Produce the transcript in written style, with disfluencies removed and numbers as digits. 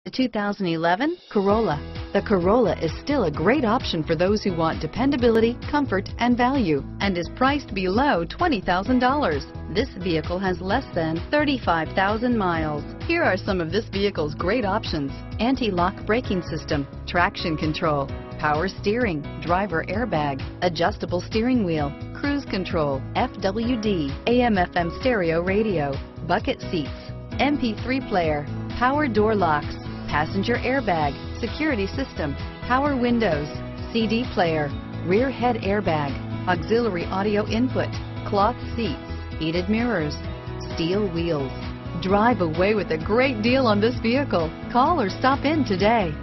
The 2011 Corolla. The Corolla is still a great option for those who want dependability, comfort, and value, and is priced below $20,000. This vehicle has less than 35,000 miles. Here are some of this vehicle's great options: anti-lock braking system, traction control, power steering, driver airbag, adjustable steering wheel, cruise control, FWD, AM/FM stereo radio, bucket seats, MP3 player, power door locks, passenger airbag, security system, power windows, CD player, rear head airbag, auxiliary audio input, cloth seats, heated mirrors, steel wheels. Drive away with a great deal on this vehicle. Call or stop in today.